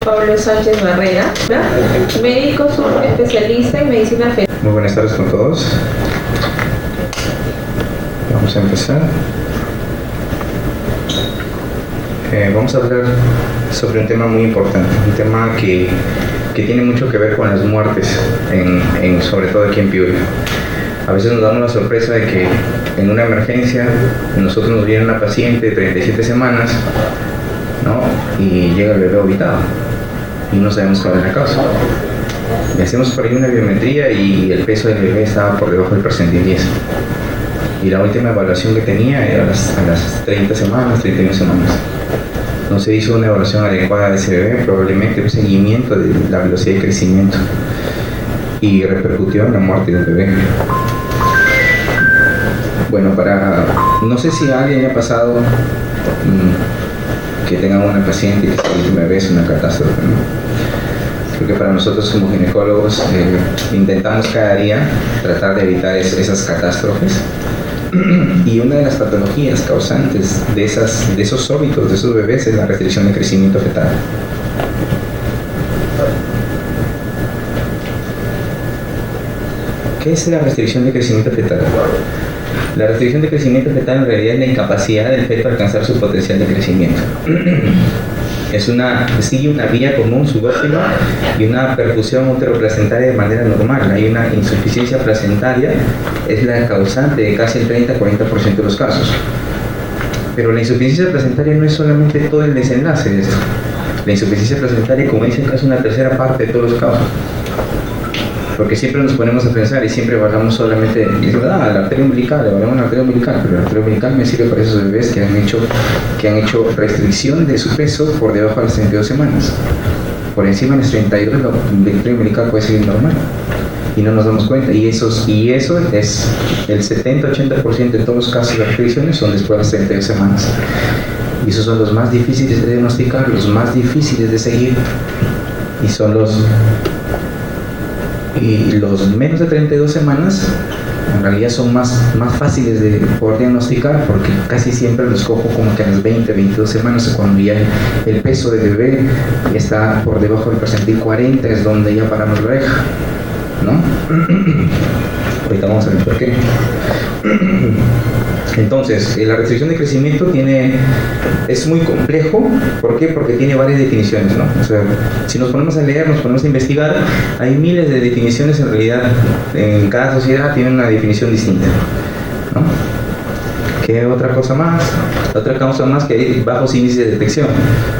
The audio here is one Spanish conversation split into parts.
Pablo Sánchez Barrera, médico subespecialista en medicina fetal. Muy buenas tardes con todos. Vamos a empezar. Vamos a hablar sobre un tema muy importante, un tema que tiene mucho que ver con las muertes, sobre todo aquí en Piura. A veces nos damos la sorpresa de que en una emergencia nosotros nos viene una paciente de 37 semanas, ¿no? Y llega el bebé orbitado y no sabemos cuál es la causa. Le hacemos por ahí una biometría y el peso del bebé estaba por debajo del percentil 10. Y la última evaluación que tenía era a las 30 semanas, 31 semanas. No se hizo una evaluación adecuada de ese bebé, probablemente un seguimiento de la velocidad de crecimiento, y repercutió en la muerte del bebé. Bueno, no sé si a alguien le ha pasado que tenga una paciente que el último bebé es una catástrofe, ¿no? Creo que para nosotros como ginecólogos intentamos cada día tratar de evitar esas catástrofes. Y una de las patologías causantes de esos óbitos de esos bebés es la restricción de crecimiento fetal. ¿Qué es la restricción de crecimiento fetal? La restricción de crecimiento fetal en realidad es la incapacidad del feto a alcanzar su potencial de crecimiento. Sigue una vía común subóptima y una perfusión uteroplacentaria de manera normal. Hay una insuficiencia placentaria, es la causante de casi el 30-40% de los casos. Pero la insuficiencia placentaria no es solamente todo el desenlace de esto. La insuficiencia placentaria, como dicen, es una tercera parte de todos los casos. Porque siempre nos ponemos a pensar y siempre evaluamos solamente, la arteria umbilical, evaluamos la arteria umbilical, pero la arteria umbilical me sirve para esos bebés que han hecho restricción de su peso por debajo de las 32 semanas. Por encima de las 32, la arteria umbilical puede seguir normal. Y no nos damos cuenta. Y eso es el 70-80% de todos los casos de restricciones son después de las 32 semanas. Y esos son los más difíciles de diagnosticar, los más difíciles de seguir. Y son los menos de 32 semanas en realidad son más fáciles de poder diagnosticar, porque casi siempre los cojo como que a las 20-22 semanas, cuando ya el peso del bebé está por debajo del percentil 40, es donde ya paramos la oreja, ¿no? Ahorita vamos a ver por qué. Entonces, la restricción de crecimiento es muy complejo. ¿Por qué? Porque tiene varias definiciones, ¿no? O sea, si nos ponemos a leer, nos ponemos a investigar, hay miles de definiciones en realidad. En cada sociedad tiene una definición distinta, ¿no? ¿Qué otra cosa más? Otra causa más, que hay bajos índices de detección.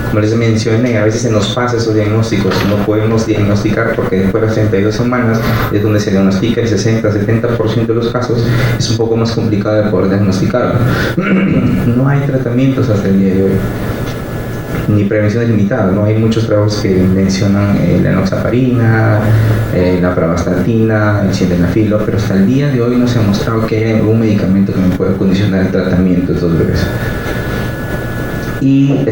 Como les mencioné, a veces se nos pasa esos diagnósticos, no podemos diagnosticar porque después de las 32 semanas es donde se diagnostica el 60-70% de los casos, es un poco más complicado de poder diagnosticarlo. No hay tratamientos hasta el día de hoy, ni prevenciones limitadas, ¿no? Hay muchos trabajos que mencionan la enoxaparina, la pravastatina, el sildenafilo, pero hasta el día de hoy no se ha mostrado que haya algún medicamento que me pueda condicionar el tratamiento de estos bebés. Y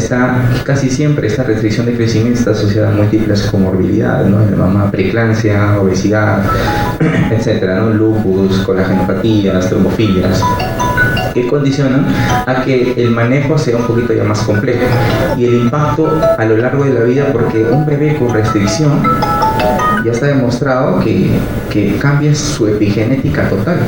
casi siempre esta restricción de crecimiento está asociada a múltiples comorbilidades, ¿no? La mamá, preeclampsia, obesidad, etcétera, ¿no? Lupus, colagenopatías, trombofilias, que condicionan a que el manejo sea un poquito ya más complejo y el impacto a lo largo de la vida, porque un bebé con restricción ya está demostrado que cambia su epigenética total.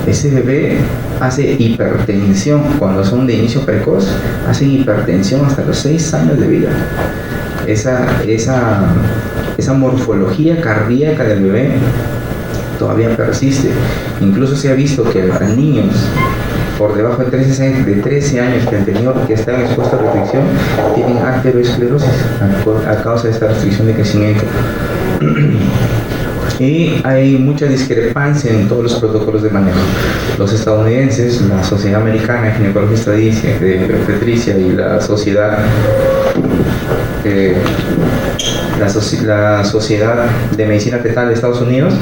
Ese bebé hace hipertensión cuando son de inicio precoz, hacen hipertensión hasta los 6 años de vida. Esa morfología cardíaca del bebé todavía persiste. Incluso se ha visto que a niños por debajo de 13 años que están expuestos a restricción tienen arteriosclerosis a causa de esta restricción de crecimiento. Y hay mucha discrepancia en todos los protocolos de manejo. Los estadounidenses, la Sociedad Americana de Ginecología de Obstetricia y la Sociedad de Medicina Fetal de Estados Unidos,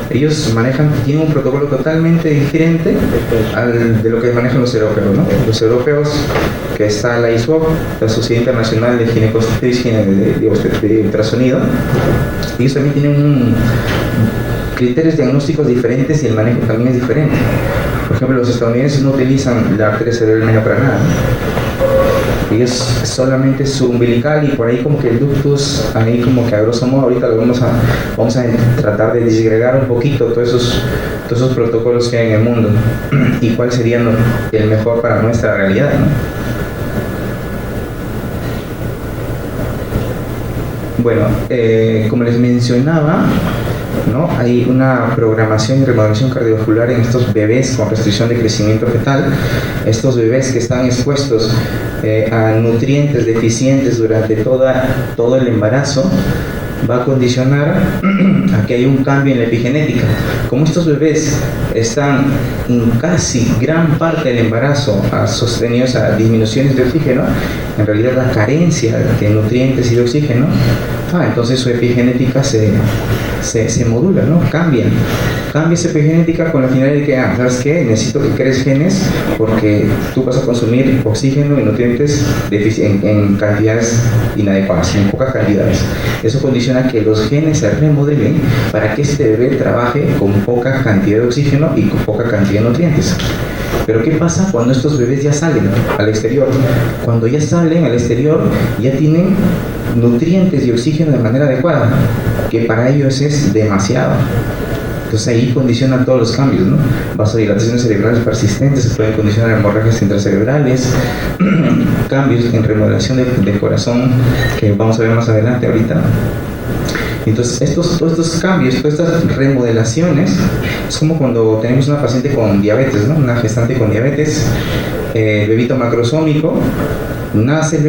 ellos tienen un protocolo totalmente diferente de lo que manejan los europeos, ¿no? Los europeos, que está la ISOP, la Sociedad Internacional de Ginecología de Ultrasonido, ellos también tienen criterios diagnósticos diferentes y el manejo también es diferente. Por ejemplo, los estadounidenses no utilizan la arteria cerebral media para nada. ellos solamente su umbilical y por ahí como que el ductus, ahí como que a grosso modo, ahorita lo vamos a tratar de disgregar un poquito todos esos protocolos que hay en el mundo y cuál sería el mejor para nuestra realidad, ¿no? Bueno, como les mencionaba, ¿no? Hay una programación y remodelación cardiovascular en estos bebés con restricción de crecimiento fetal, estos bebés que están expuestos a nutrientes deficientes durante todo el embarazo, va a condicionar a que haya un cambio en la epigenética. Como estos bebés están en casi gran parte del embarazo sostenidos a disminuciones de oxígeno, en realidad la carencia de nutrientes y de oxígeno, entonces su epigenética se modula, ¿no? Cambia esa epigenética con la finalidad de que, ¿sabes qué? Necesito que crees genes porque tú vas a consumir oxígeno y nutrientes en cantidades inadecuadas, en pocas cantidades. Eso condiciona que los genes se remodelen para que este bebé trabaje con poca cantidad de oxígeno y con poca cantidad de nutrientes. Pero ¿qué pasa cuando estos bebés ya salen al exterior? Cuando ya salen al exterior, ya tienen nutrientes y oxígeno de manera adecuada, que para ellos es demasiado. Entonces ahí condicionan todos los cambios, ¿no? Vasodilataciones cerebrales persistentes, se pueden condicionar hemorragias intracerebrales, cambios en remodelación del corazón, que vamos a ver más adelante ahorita. Entonces todos estos cambios, todas estas remodelaciones, es como cuando tenemos una paciente con diabetes, ¿no? Una gestante con diabetes, bebito macrosómico, nace el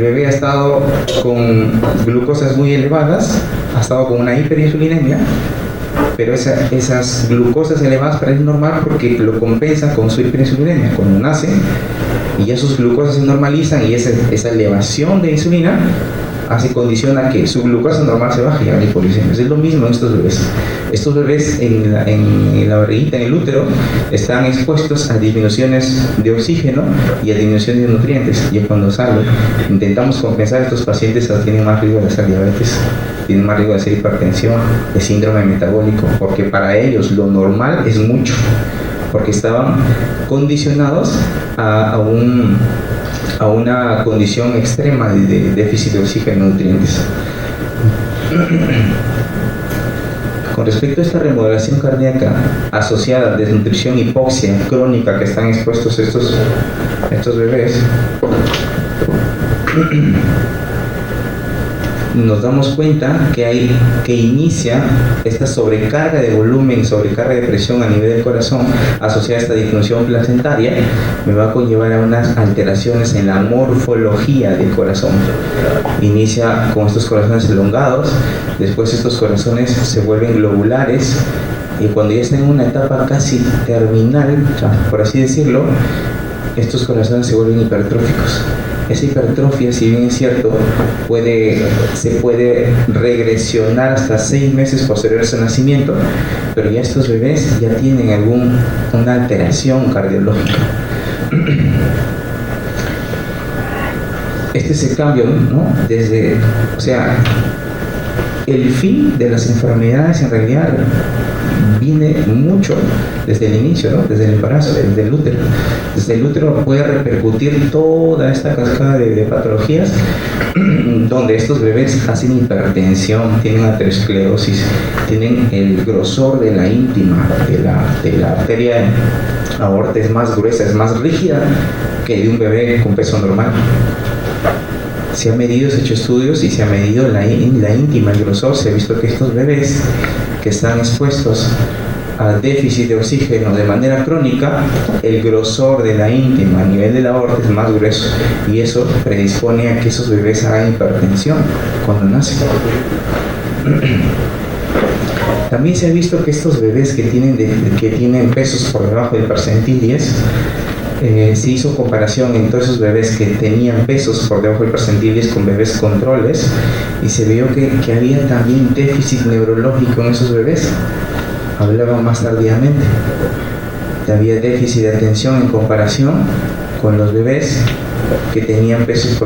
bebé ha estado con glucosas muy elevadas, ha estado con una hiperinsulinemia, pero esas glucosas elevadas para él es normal porque lo compensa con su hiperinsulinemia. Cuando nace y ya sus glucosas se normalizan y esa elevación de insulina condiciona que su glucosa normal se baje y haga hipoglucemia. Es lo mismo en estos bebés. Estos bebés en la barriguita, en el útero, están expuestos a disminuciones de oxígeno y a disminuciones de nutrientes. Y cuando salen, intentamos compensar a estos pacientes, tienen más riesgo de hacer diabetes, tienen más riesgo de hacer hipertensión, de síndrome metabólico, porque para ellos lo normal es mucho, porque estaban condicionados a una condición extrema de déficit de oxígeno y nutrientes. Con respecto a esta remodelación cardíaca asociada a desnutrición, hipoxia crónica que están expuestos estos bebés, nos damos cuenta que inicia esta sobrecarga de volumen, sobrecarga de presión a nivel del corazón asociada a esta disfunción placentaria, me va a conllevar a unas alteraciones en la morfología del corazón. Inicia con estos corazones elongados, después estos corazones se vuelven globulares y cuando ya están en una etapa casi terminal, por así decirlo, estos corazones se vuelven hipertróficos. Esa hipertrofia, si bien es cierto, se puede regresionar hasta 6 meses posteriores al nacimiento, pero ya estos bebés ya tienen una alteración cardiológica. Este es el cambio, ¿no? El fin de las enfermedades en realidad viene mucho desde el inicio, ¿no? Desde el embarazo, desde el útero. Desde el útero puede repercutir toda esta cascada de patologías donde estos bebés hacen hipertensión, tienen aterosclerosis, tienen el grosor de la íntima, de la arteria aorta es más gruesa, es más rígida que de un bebé con peso normal. Se ha medido, se ha hecho estudios y se ha medido la íntima, el grosor. Se ha visto que estos bebés que están expuestos a déficit de oxígeno de manera crónica, el grosor de la íntima a nivel de la aorta es más grueso y eso predispone a que esos bebés hagan hipertensión cuando nacen. También se ha visto que estos bebés que tienen pesos por debajo del percentil 10, se hizo comparación en todos esos bebés que tenían pesos por debajo del percentil 10 con bebés controles y se vio que había también déficit neurológico en esos bebés. Hablaban más tardíamente. Había déficit de atención en comparación con los bebés que tenían pesos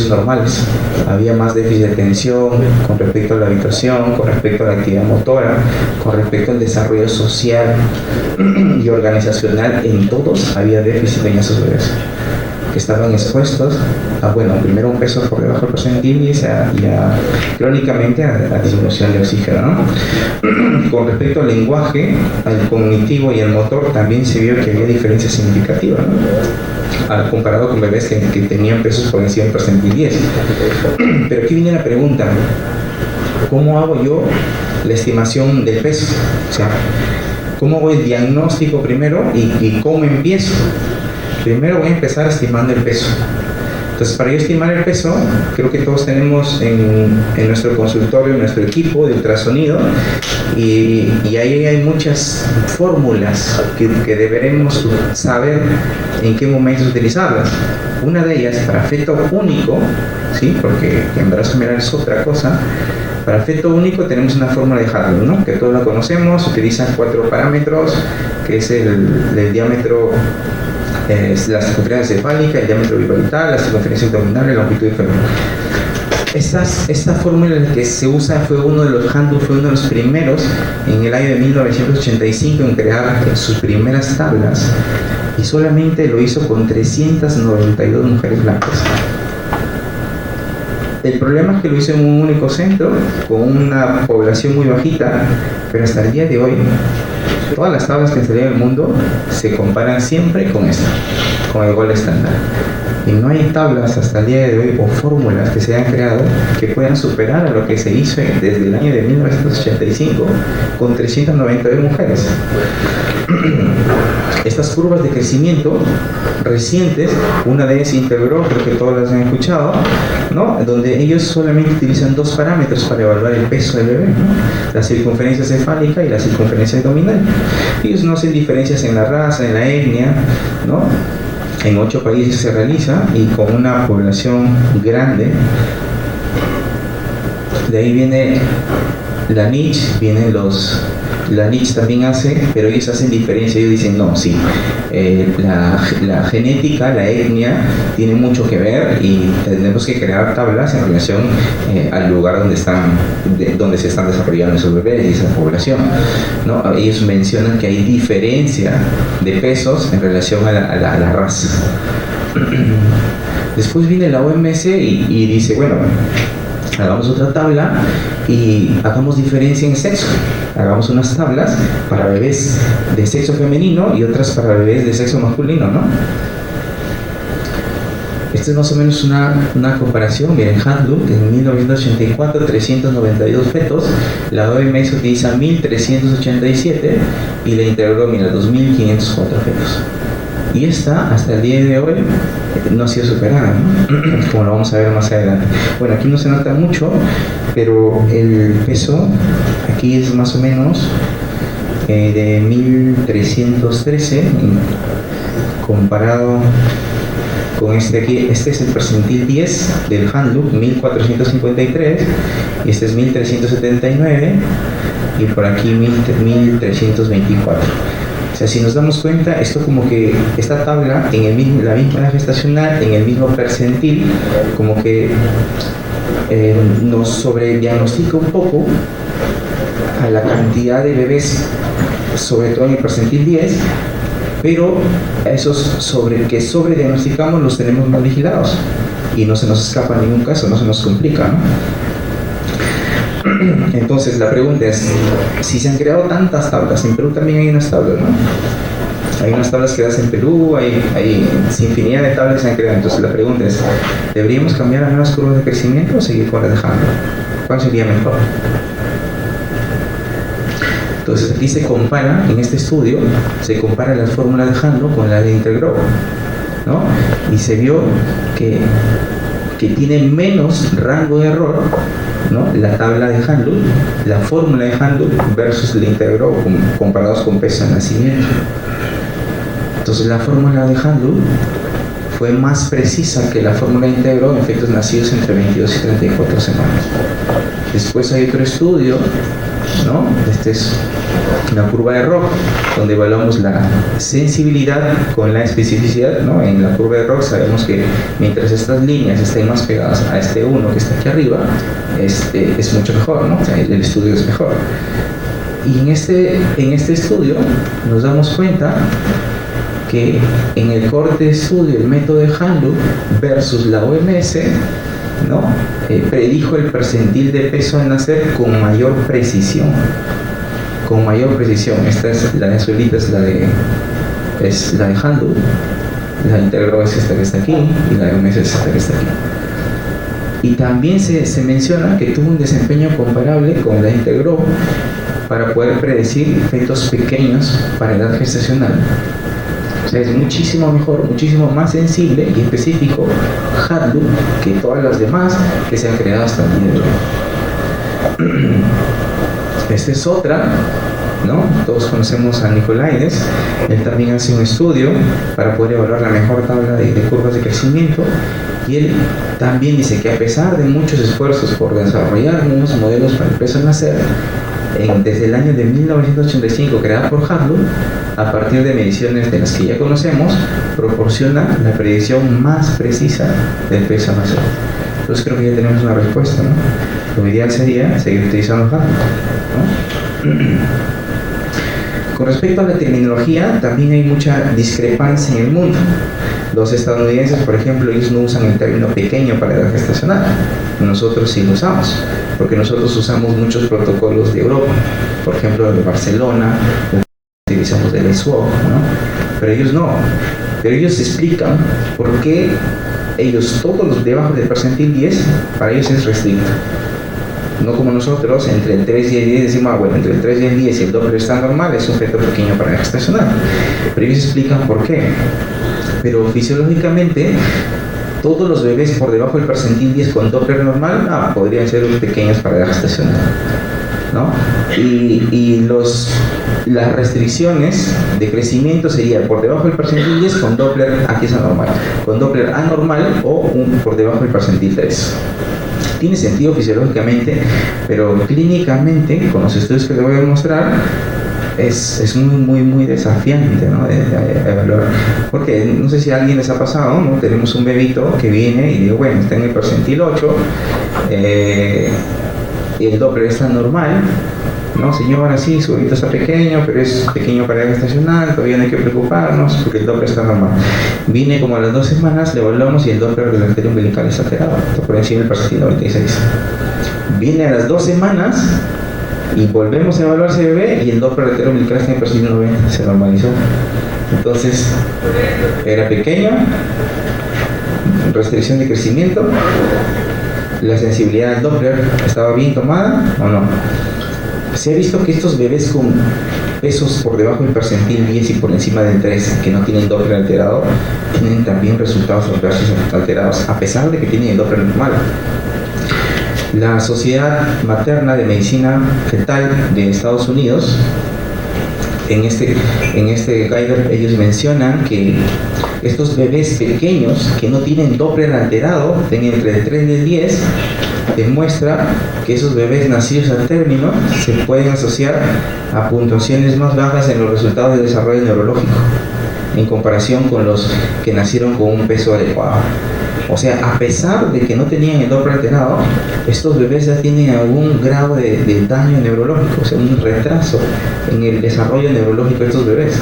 normales. Había más déficit de atención con respecto a la habituación, con respecto a la actividad motora, con respecto al desarrollo social y organizacional. En todos había déficit en esos bebés. que estaban expuestos a, bueno, primero un peso por debajo del percentil y crónicamente a disminución de oxígeno, ¿no? Con respecto al lenguaje, al cognitivo y al motor, también se vio que había diferencias significativas, ¿no? Comparado con bebés que tenían pesos por encima del percentil 10. Pero aquí viene la pregunta: ¿cómo hago yo la estimación del peso? O sea, ¿cómo hago el diagnóstico primero y cómo empiezo? Primero voy a empezar estimando el peso. Entonces, para yo estimar el peso, creo que todos tenemos en nuestro consultorio, en nuestro equipo de ultrasonido, y ahí hay muchas fórmulas que deberemos saber en qué momentos utilizarlas. Una de ellas, para feto único, ¿sí? Porque embarazo general es otra cosa. Para feto único tenemos una fórmula de Hartley, ¿no? Que todos la conocemos, utilizan 4 parámetros, que es el diámetro, la circunferencia cefálica, el diámetro biparital, la circunferencia abdominal y la longitud femoral. Esta fórmula que se usa fue uno de los primeros en el año de 1985 en crear sus primeras tablas, y solamente lo hizo con 392 mujeres blancas. El problema es que lo hizo en un único centro, con una población muy bajita, pero hasta el día de hoy, todas las tablas que salían del mundo se comparan siempre con esta, con el gol estándar. Y no hay tablas hasta el día de hoy o fórmulas que se hayan creado que puedan superar a lo que se hizo desde el año de 1985 con 392 mujeres. Estas curvas de crecimiento recientes, una de ellas integró, creo que todas las han escuchado, ¿no? Donde ellos solamente utilizan 2 parámetros para evaluar el peso del bebé, ¿no? La circunferencia cefálica y la circunferencia abdominal. Ellos no hacen diferencias en la raza, en la etnia, ¿no? En 8 países se realiza, y con una población grande. De ahí viene la NICH, la NICH también hace, pero ellos hacen diferencia. Ellos dicen, no, sí, la genética, la etnia tiene mucho que ver, y tenemos que crear tablas en relación al lugar donde se están desarrollando esos bebés y esa población, ¿no? Ellos mencionan que hay diferencia de pesos en relación a la raza. Después viene la OMS y dice, bueno, hagamos otra tabla y hagamos diferencia en sexo. Hagamos unas tablas para bebés de sexo femenino y otras para bebés de sexo masculino, ¿no? Esta es más o menos una comparación. Miren, Handloop en 1984, 392 fetos. La OMS utiliza 1387 y la integró, mira, 2504 fetos. Y esta, hasta el día de hoy, no ha sido superada, ¿no? Como lo vamos a ver más adelante. Bueno, aquí no se nota mucho, pero el peso aquí es más o menos de 1313 comparado con este aquí. Este es el percentil 10 del Handloop, 1453, y este es 1379, y por aquí 1324. O sea, si nos damos cuenta, esto como que esta tabla en la misma edad gestacional, en el mismo percentil, como que nos sobrediagnostica un poco a la cantidad de bebés, sobre todo en el percentil 10, pero a esos que sobrediagnosticamos los tenemos mal vigilados y no se nos escapa en ningún caso, no se nos complica, ¿no? Entonces la pregunta es, si se han creado tantas tablas, en Perú también hay unas tablas, ¿no? Hay unas tablas creadas en Perú, hay infinidad de tablas que se han creado. Entonces la pregunta es, ¿deberíamos cambiar las nuevas curvas de crecimiento o seguir con las de Handloop? ¿Cuál sería mejor? Entonces aquí se compara, en este estudio, se compara las fórmulas de Handloop con la de Intergrove, ¿no? Y se vio que tiene menos rango de error, ¿no? La tabla de Handloop, la fórmula de Handloop versus la Intergrove comparados con peso de nacimiento. Entonces la fórmula de Handloop fue más precisa que la fórmula de Intergrove en efectos nacidos entre 22 y 34 semanas. Después hay otro estudio, ¿no? Este es una curva de ROC, donde evaluamos la sensibilidad con la especificidad, ¿no? En la curva de ROC sabemos que mientras estas líneas estén más pegadas a este 1 que está aquí arriba, es mucho mejor, ¿no? O sea, el estudio es mejor. Y en este estudio nos damos cuenta que en el corte de estudio el método de Hanlu versus la OMS, ¿no? Predijo el percentil de peso al nacer con mayor precisión. Con mayor precisión. Esta es la de azulita, es la de Hanlu. La íntegra es esta que está aquí y la de OMS es esta que está aquí. Y también se menciona que tuvo un desempeño comparable con la Integro para poder predecir fetos pequeños para edad gestacional. O sea, es muchísimo mejor, muchísimo más sensible y específico Hanlu que todas las demás que se han creado hasta el día de hoy. Esta es otra, ¿no? Todos conocemos a Nicolaides. Él también hace un estudio para poder evaluar la mejor tabla de curvas de crecimiento. Y él también dice que a pesar de muchos esfuerzos por desarrollar nuevos modelos para el peso al nacer, desde el año de 1985 creada por Hanlu, a partir de mediciones de las que ya conocemos, proporciona la predicción más precisa del peso al nacer. Entonces creo que ya tenemos una respuesta, ¿no? Lo ideal sería seguir utilizando Hanlu, ¿no? Con respecto a la terminología, también hay mucha discrepancia en el mundo. Los estadounidenses, por ejemplo, ellos no usan el término pequeño para edad gestacional. Nosotros sí lo usamos, porque nosotros usamos muchos protocolos de Europa, por ejemplo, de Barcelona, utilizamos el SWOG, ¿no? Pero ellos no. Pero ellos explican por qué ellos, todos los debajo del percentil 10, para ellos es restricto. No como nosotros, entre el 3 y el 10 decimos, bueno, entre el 3 y el 10 y el Doppler está normal, es un feto pequeño para edad gestacional. Pero ellos explican por qué. Pero fisiológicamente, todos los bebés por debajo del percentil 10 con Doppler normal, podrían ser pequeños para edad gestacional, ¿no? Y las restricciones de crecimiento serían por debajo del percentil 10 con Doppler, aquí es anormal, con Doppler anormal o por debajo del percentil 3. Tiene sentido fisiológicamente, pero clínicamente, con los estudios que les voy a mostrar, es muy desafiante, ¿no? de evaluar. Porque no sé si a alguien les ha pasado, ¿no? Tenemos un bebito que viene y digo, bueno, está en el percentil 8, y el Doppler está normal, ¿no? Señora, sí, su bebito está pequeño, pero es pequeño para edad gestacional, todavía no hay que preocuparnos porque el Doppler está normal. Viene como a las 2 semanas, le evaluamos y el Doppler del arterio umbilical está alterado, está por encima del percentil 96. Viene a las 2 semanas y volvemos a evaluar ese bebé y el Doppler arterio umbilical está en el percentil 90, se normalizó. Entonces, era pequeño, restricción de crecimiento, la sensibilidad del Doppler estaba bien tomada o no. Se ha visto que estos bebés con pesos por debajo del percentil 10 y por encima del 3, que no tienen Doppler alterado, tienen también resultados adversos alterados, a pesar de que tienen el Doppler normal. La Sociedad Materna de Medicina Fetal de Estados Unidos, en este guideline, ellos mencionan que estos bebés pequeños que no tienen Doppler alterado, tienen entre el 3 y el 10, demuestra que esos bebés nacidos al término se pueden asociar a puntuaciones más bajas en los resultados de desarrollo neurológico en comparación con los que nacieron con un peso adecuado. O sea, a pesar de que no tenían el Doppler alterado, estos bebés ya tienen algún grado de daño neurológico, o sea, un retraso en el desarrollo neurológico de estos bebés.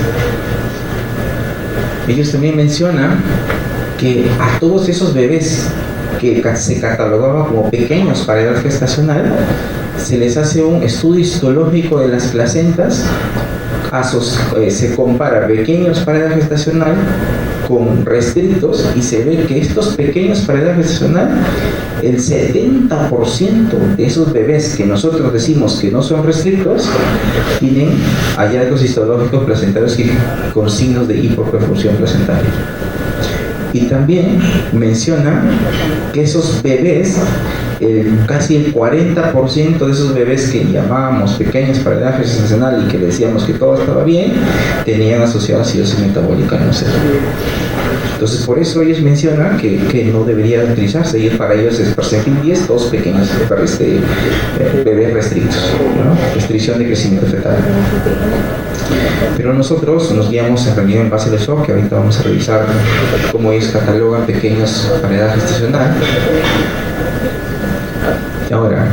Ellos también mencionan que a todos esos bebés que se catalogaban como pequeños para edad gestacional, se les hace un estudio histológico de las placentas, se compara pequeños para edad gestacional con restrictos y se ve que estos pequeños para edad gestacional, el 70% de esos bebés que nosotros decimos que no son restrictos tienen hallazgos histológicos placentarios con signos de hipoperfusión placentaria. Y también menciona que esos bebés, casi el 40% de esos bebés que llamábamos pequeños para edad gestacional y que decíamos que todo estaba bien, tenían asociada acidosis metabólica no cero. Entonces, por eso ellos mencionan que no debería utilizarse, y para ellos es percentil 10, todos pequeños, bebés restrictos, ¿no? Restricción de crecimiento fetal. Pero nosotros nos guiamos en realidad en base al SWOG, que ahorita vamos a revisar cómo ellos catalogan pequeños para edad gestacional. Ahora,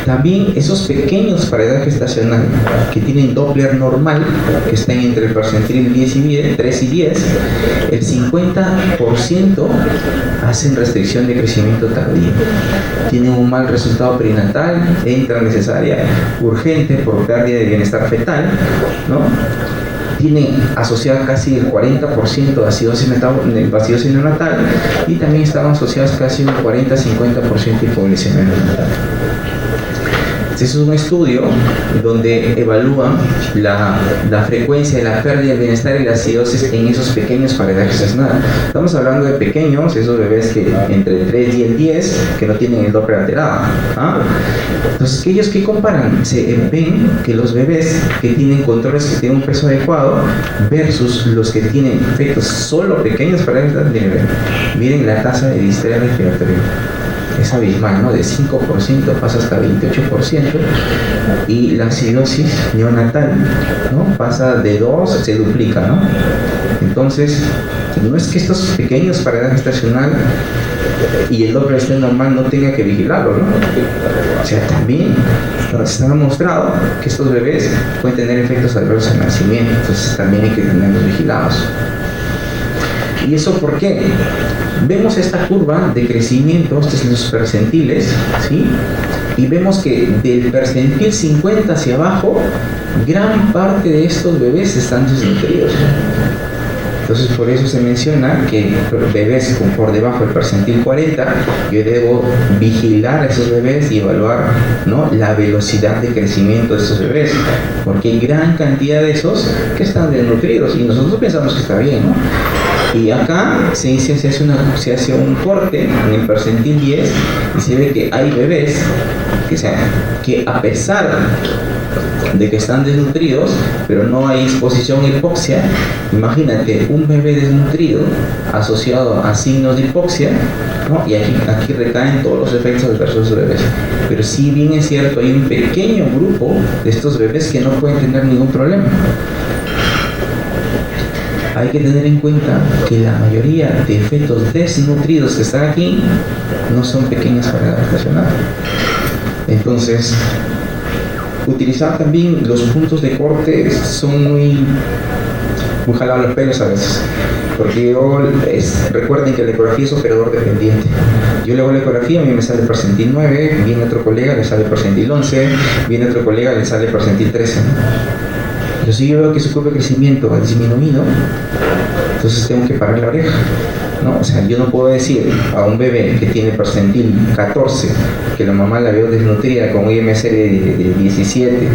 También esos pequeños para edad gestacional que tienen Doppler normal, que están entre el percentil 3 y 10, el 50% hacen restricción de crecimiento tardío. Tienen un mal resultado perinatal, entra necesaria urgente por pérdida de bienestar fetal, ¿no? Tienen asociada casi el 40% de acidosis neonatal y también estaban asociadas casi un 40-50% de hipoglicemia neonatal. Este es un estudio donde evalúan la frecuencia de la pérdida de bienestar y la acidosis en esos pequeños para edad gestacional. Estamos hablando de pequeños, esos bebés que entre el 3 y el 10, que no tienen el Doppler alterado. Entonces, aquellos que comparan, se ven que los bebés que tienen controles, que tienen un peso adecuado, versus los que tienen efectos solo pequeños para edad gestacional, miren la tasa de distrés respiratoria. Es abismal, ¿no? De 5% pasa hasta 28%, y la acidosis neonatal, ¿no? Pasa de 2, se duplica, ¿no? Entonces, no es que estos pequeños para edad gestacional y el Doppler esté normal no tenga que vigilarlo, ¿no? O sea, también se ha demostrado que estos bebés pueden tener efectos adversos al nacimiento, entonces también hay que tenerlos vigilados. ¿Y eso por qué? Vemos esta curva de crecimiento, estos son los percentiles, ¿sí? Y vemos que del percentil 50 hacia abajo, gran parte de estos bebés están desnutridos. Entonces, por eso se menciona que bebés por debajo del percentil 40, yo debo vigilar a esos bebés y evaluar, ¿no?, la velocidad de crecimiento de esos bebés, porque hay gran cantidad de esos que están desnutridos y nosotros pensamos que está bien, ¿no? Y acá se hace un corte en el percentil 10 y se ve que hay bebés que a pesar de que están desnutridos, pero no hay exposición a hipoxia. Imagínate un bebé desnutrido asociado a signos de hipoxia, ¿no? Y aquí recaen todos los efectos adversos de los bebés. Pero si bien es cierto, hay un pequeño grupo de estos bebés que no pueden tener ningún problema. Hay que tener en cuenta que la mayoría de fetos desnutridos que están aquí no son pequeños para edad gestacional. Entonces, utilizar también los puntos de corte son muy jalados los pelos a veces, porque recuerden que la ecografía es operador dependiente. Yo le hago la ecografía, a mí me sale el percentil 9, viene otro colega, le sale el percentil 11, viene otro colega, le sale el percentil 13. Pero si yo veo que su curva de crecimiento ha disminuido, entonces tengo que parar la oreja, ¿no? O sea, yo no puedo decir a un bebé que tiene percentil 14, que la mamá la veo desnutrida con IMC de 17,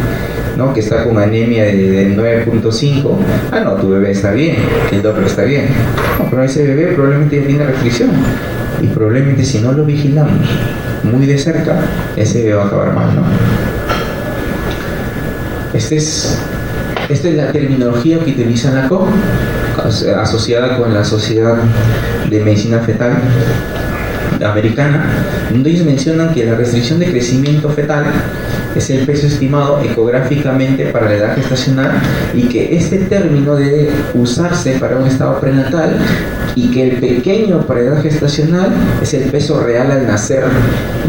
¿no?, que está con anemia de 9.5, no, tu bebé está bien, que el Doppler está bien. No, pero ese bebé probablemente ya tiene restricción, y probablemente si no lo vigilamos muy de cerca, ese bebé va a acabar mal, ¿no? Esta es la terminología que utiliza la COG, asociada con la Sociedad de Medicina Fetal Americana, donde ellos mencionan que la restricción de crecimiento fetal es el peso estimado ecográficamente para la edad gestacional, y que este término debe usarse para un estado prenatal, y que el pequeño para edad gestacional es el peso real al nacer,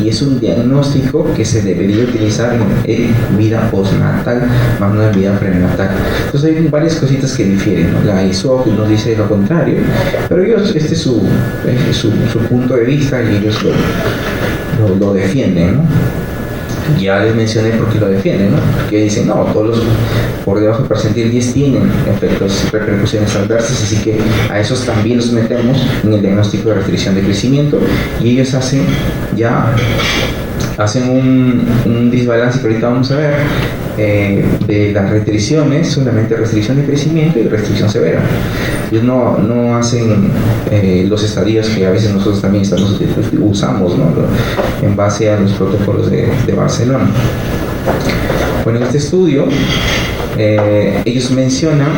y es un diagnóstico que se debería utilizar en vida postnatal, más no en vida prenatal. Entonces hay varias cositas que difieren, ¿no? La ISO nos dice lo contrario, pero ellos, este es su punto de vista, y ellos lo defienden, ¿no? Ya les mencioné por qué lo defienden, ¿no? Que dicen, no, todos los por debajo del percentil 10 tienen repercusiones adversas, así que a esos también los metemos en el diagnóstico de restricción de crecimiento, y ellos hacen un desbalance que ahorita vamos a ver, de las restricciones, solamente restricción de crecimiento y restricción severa. Ellos no hacen los estadios que a veces nosotros también usamos, ¿no?, en base a los protocolos de Barcelona. Bueno, en este estudio ellos mencionan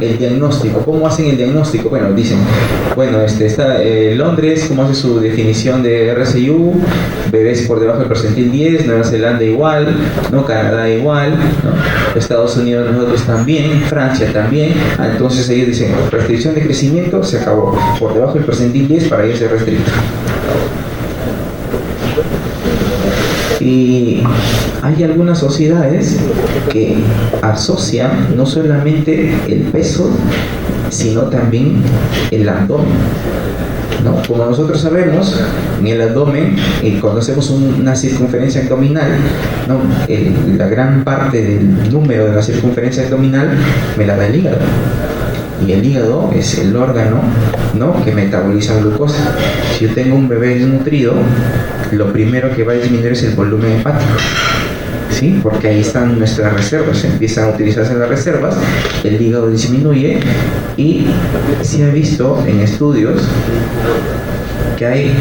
el diagnóstico. ¿Cómo hacen el diagnóstico? Bueno, dicen, bueno, está Londres, ¿cómo hace su definición de RCU? Bebés por debajo del percentil 10, Nueva Zelanda igual, ¿no?, Canadá igual, ¿no?, Estados Unidos nosotros también, Francia también. Entonces ellos dicen, restricción de crecimiento, se acabó. Por debajo del percentil 10 para ellos es restricto. Y hay algunas sociedades que asocian no solamente el peso, sino también el abdomen, ¿no? Como nosotros sabemos, en el abdomen, cuando hacemos una circunferencia abdominal, ¿no? La gran parte del número de la circunferencia abdominal me la da el hígado. Y el hígado es el órgano, ¿no?, que metaboliza glucosa. Si yo tengo un bebé desnutrido, lo primero que va a disminuir es el volumen hepático, ¿sí? Porque ahí están nuestras reservas, empiezan a utilizarse las reservas, el hígado disminuye y se ha visto en estudios que hay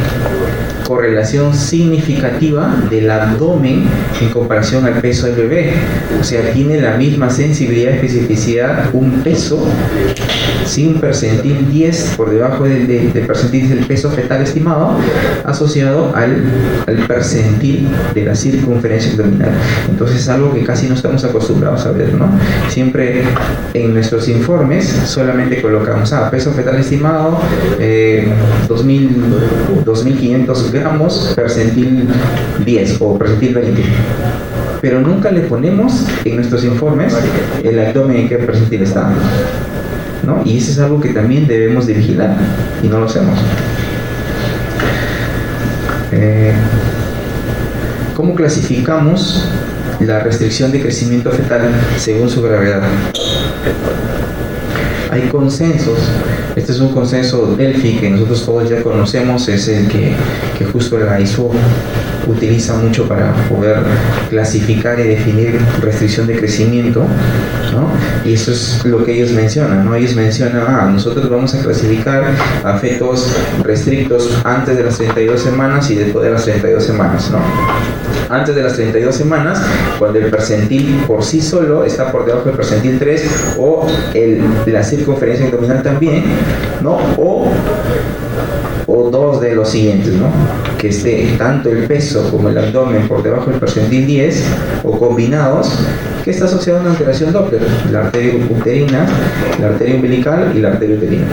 correlación significativa del abdomen en comparación al peso del bebé. O sea, tiene la misma sensibilidad y especificidad un peso, sí, un percentil 10 por debajo del percentil del peso fetal estimado, asociado al percentil de la circunferencia abdominal. Entonces es algo que casi no estamos acostumbrados a ver, ¿no? Siempre en nuestros informes solamente colocamos peso fetal estimado 2.500 gramos, percentil 10 o percentil 20, pero nunca le ponemos en nuestros informes el abdomen en qué percentil está, ¿no? Y eso es algo que también debemos de vigilar y no lo hacemos. ¿Cómo clasificamos la restricción de crecimiento fetal según su gravedad? Hay consensos. Este es un consenso Delphi que nosotros todos ya conocemos, es el que justo la ISO utiliza mucho para poder clasificar y definir restricción de crecimiento, ¿no? Y eso es lo que ellos mencionan, ¿no? Ellos mencionan, nosotros vamos a clasificar a fetos restrictos antes de las 32 semanas y después de las 32 semanas, ¿no? Antes de las 32 semanas, cuando el percentil por sí solo está por debajo del percentil 3, o la circunferencia abdominal también, ¿no? O dos de los siguientes, ¿no? Que esté tanto el peso como el abdomen por debajo del percentil 10, o combinados, que está asociado a una alteración Doppler, la arteria uterina, la arteria umbilical y la arteria uterina.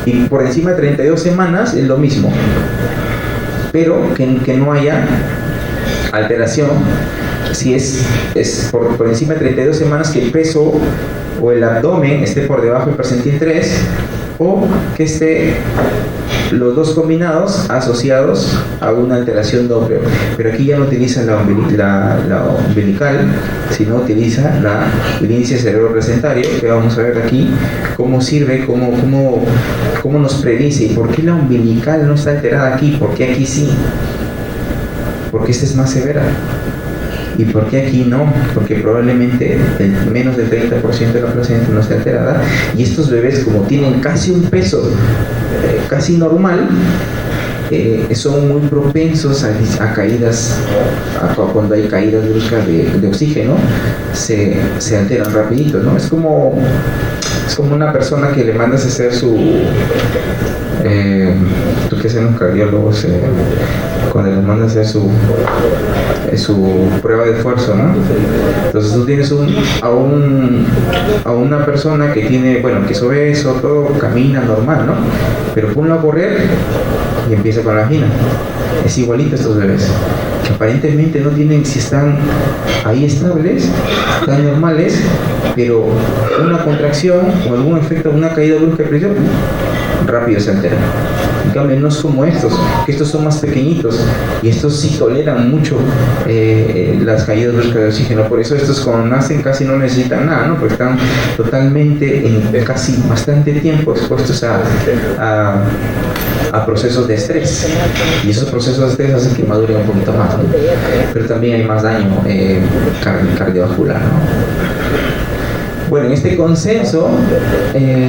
Y por encima de 32 semanas es lo mismo, pero que no haya alteración si es por encima de 32 semanas, que el peso o el abdomen esté por debajo del percentil 3, o que esté los dos combinados asociados a una alteración Doppler. Pero aquí ya no utiliza la umbilical, sino utiliza el índice cerebroplacentario, que vamos a ver aquí cómo sirve, cómo nos predice, y por qué la umbilical no está alterada aquí, por qué aquí sí, porque esta es más severa. ¿Y por qué aquí no? Porque probablemente menos del 30% de la placenta no esté alterada, y estos bebés, como tienen casi un peso casi normal, son muy propensos a caídas, cuando hay caídas bruscas de oxígeno, se alteran rapidito, ¿no? Es como una persona que le mandas a hacer tú que hacen los cardiólogos cuando les mandas a hacer su prueba de esfuerzo, ¿no? Entonces tú tienes a una persona que tiene, que es obeso, todo, camina normal, ¿no? Pero ponlo a correr y empieza con la angina. Es igualito a estos bebés, que aparentemente no tienen, si están ahí estables, están normales, pero una contracción o algún efecto, una caída brusca de presión, rápido se altera. En cambio, no es como estos, que estos son más pequeñitos, y estos sí toleran mucho las caídas bruscas de oxígeno. Por eso estos, cuando nacen, casi no necesitan nada, ¿no? Porque están totalmente, casi bastante tiempo expuestos a procesos de estrés, y esos procesos de estrés hacen que maduren un poquito más, ¿no? Pero también hay más daño cardiovascular, ¿no? Bueno, en este consenso,